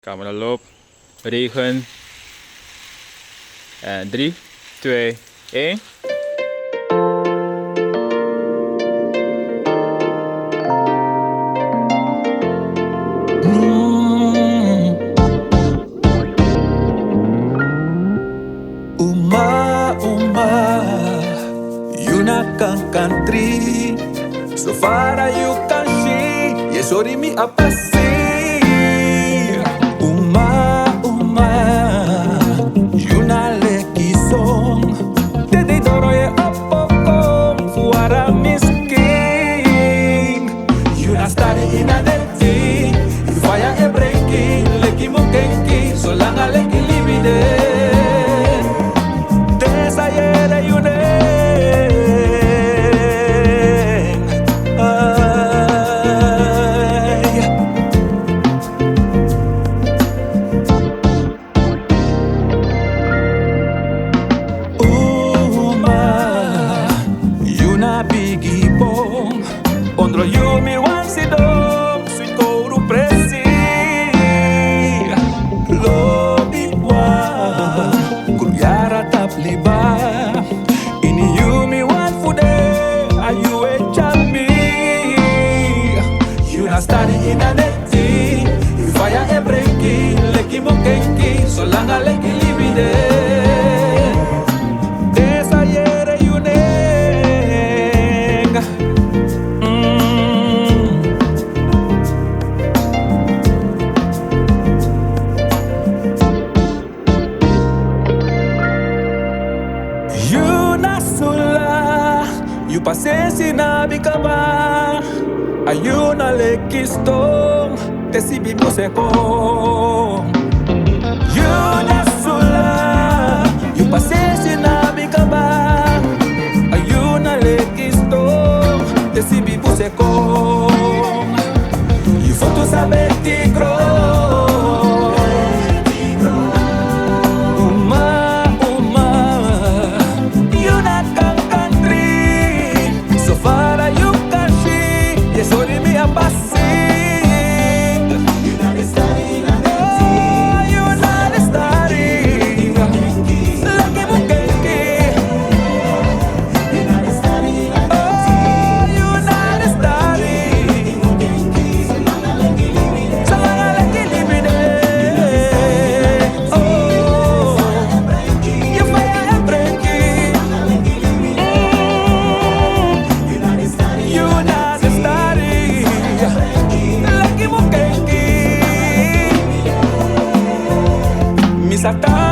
Camera loopt. Regen. En 3, 2, 1. You not can country. So far as you can see, yes, sorry me a passy. You na leki song. Tede doro ye apoko, fuara miskin. You na study in a deti, fire e breaking, leki mo kenki, so lang a leki libide. Desayere you ne. Biggie bong Ondro you mi wan si dong Sweet kouru presi Lobi wa Kuryara tap liba Ini you mi wan fude Are you a champi You na study in a neti Fire e breaking Leki mo kenki So langa leki libide You pasensi na bikaba Ayuna leki stong Tesi bibu seko You na sula You pasensi na bikaba Ayuna leki stong Tesi bibu seko You foto saber tigro Satan